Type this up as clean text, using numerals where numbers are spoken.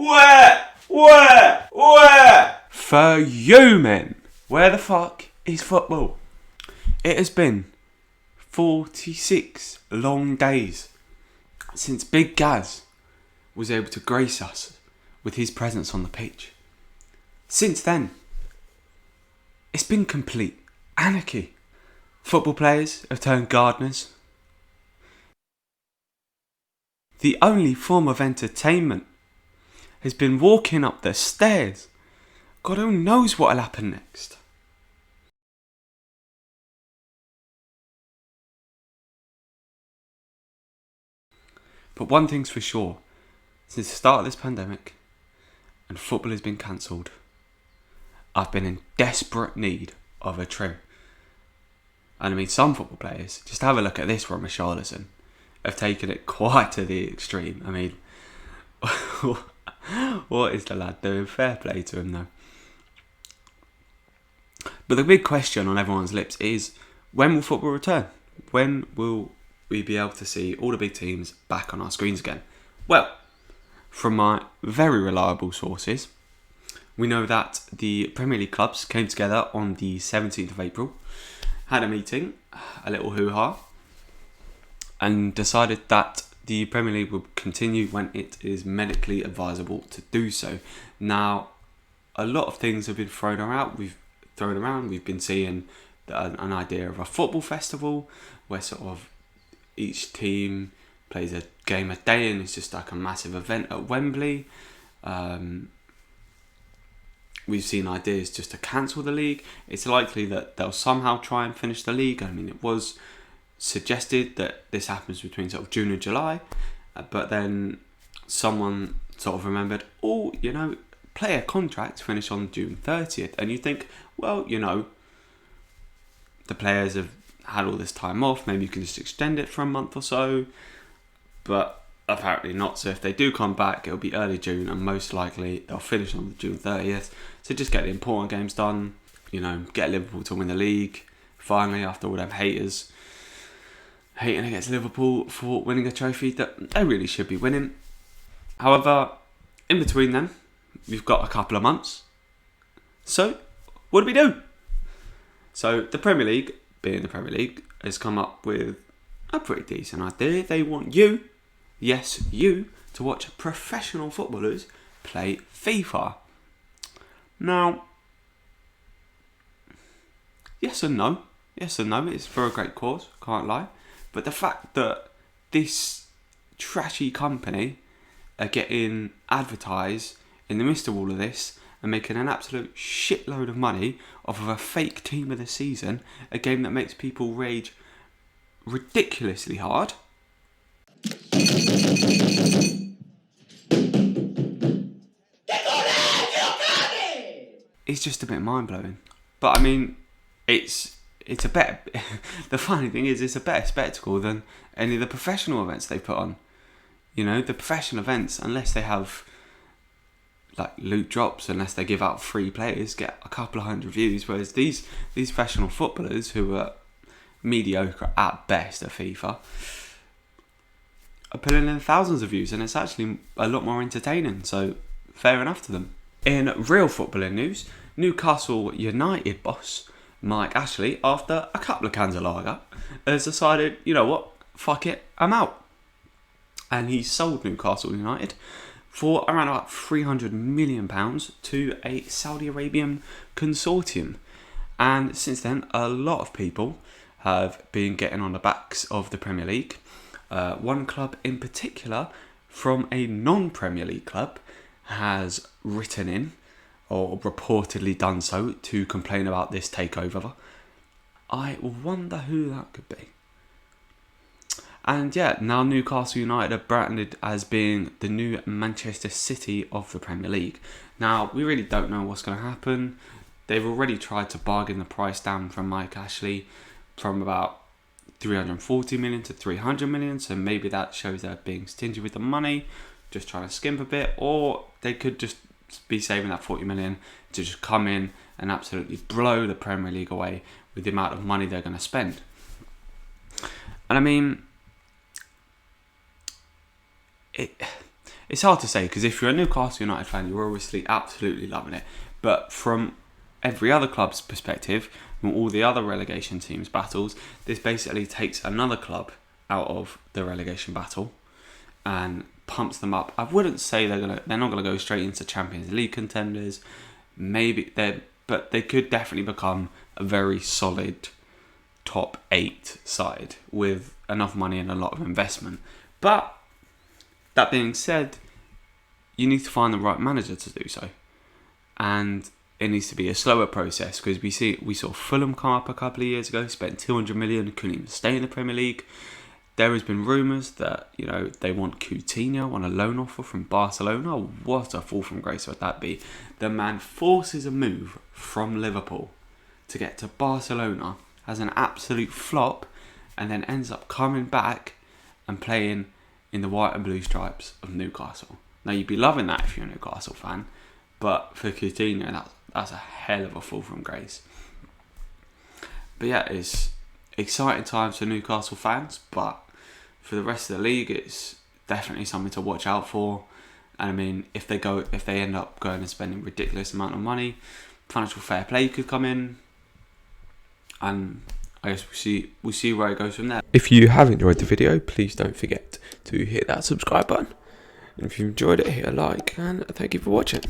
Where? For you, men. Where the fuck is football? It has been 46 long days since Big Gaz was able to grace us with his presence on the pitch. Since then, it's been complete anarchy. Football players have turned gardeners. The only form of entertainment has been walking up the stairs. God only knows what'll happen next. But one thing's for sure, since the start of this pandemic and football has been cancelled, I've been in desperate need of a trim. And I mean, some football players, just have a look at this, Richarlison, have taken it quite to the extreme. I mean, what is the lad doing? Fair play to him though. But the big question on everyone's lips is, when will football return? When will we be able to see all the big teams back on our screens again? Well, from my very reliable sources, we know that the Premier League clubs came together on the 17th of April, had a meeting, a little hoo-ha, and decided that the Premier League will continue when it is medically advisable to do so. Now, a lot of things have been thrown around. We've been seeing an idea of a football festival where sort of each team plays a game a day and it's just like a massive event at Wembley. We've seen ideas just to cancel the league. It's likely that they'll somehow try and finish the league. I mean, it was suggested that this happens between sort of June and July, but then someone sort of remembered, player contracts finish on June 30th. And you think, well, the players have had all this time off, maybe you can just extend it for a month or so, but apparently not. So if they do come back, it'll be early June, and most likely they'll finish on June 30th. So just get the important games done, get Liverpool to win the league finally, after all them haters hating against Liverpool for winning a trophy that they really should be winning. However, in between then, we've got a couple of months. So what do we do? So the Premier League, being the Premier League, has come up with a pretty decent idea. They want you, yes, you, to watch professional footballers play FIFA. Now, yes and no. It's for a great cause, can't lie. But the fact that this trashy company are getting advertised in the midst of all of this and making an absolute shitload of money off of a fake team of the season, a game that makes people rage ridiculously hard. It's just a bit mind-blowing. But I mean, it's a better... The funny thing is, it's a better spectacle than any of the professional events they put on. The professional events, unless they have like loot drops, unless they give out free players, get a couple of hundred views, whereas these professional footballers who are mediocre at best at FIFA are pulling in thousands of views, and it's actually a lot more entertaining, so fair enough to them. In real footballing news, Newcastle United boss Mike Ashley, after a couple of cans of lager, has decided, you know what, fuck it, I'm out. And he sold Newcastle United for around about £300 million to a Saudi Arabian consortium. And since then, a lot of people have been getting on the backs of the Premier League. One club in particular, from a non-Premier League club, has written in, or reportedly done so, to complain about this takeover. I wonder who that could be. And yeah, now Newcastle United are branded as being the new Manchester City of the Premier League. Now, we really don't know what's going to happen. They've already tried to bargain the price down from Mike Ashley from about 340 million to 300 million. So maybe that shows they're being stingy with the money, just trying to skimp a bit. Or they could just be saving that 40 million to just come in and absolutely blow the Premier League away with the amount of money they're going to spend. And I mean, it's hard to say, because if you're a Newcastle United fan, you're obviously absolutely loving it. But from every other club's perspective, from all the other relegation teams' battles, this basically takes another club out of the relegation battle and pumps them up. I wouldn't say they're not gonna go straight into Champions League contenders. But they could definitely become a very solid top 8 side with enough money and a lot of investment. But that being said, you need to find the right manager to do so, and it needs to be a slower process, because we saw Fulham come up a couple of years ago, spent 200 million, couldn't even stay in the Premier League. There has been rumours that, you know, they want Coutinho on a loan offer from Barcelona. What a fall from grace would that be? The man forces a move from Liverpool to get to Barcelona, has an absolute flop, and then ends up coming back and playing in the white and blue stripes of Newcastle. Now, you'd be loving that if you're a Newcastle fan, but for Coutinho, that's a hell of a fall from grace. But yeah, it's exciting times for Newcastle fans, but for the rest of the league, it's definitely something to watch out for. And I mean, if they end up going and spending a ridiculous amount of money, financial fair play could come in, and I guess we'll see where it goes from there. If you have enjoyed the video, please don't forget to hit that subscribe button. And if you enjoyed it, hit a like, and thank you for watching.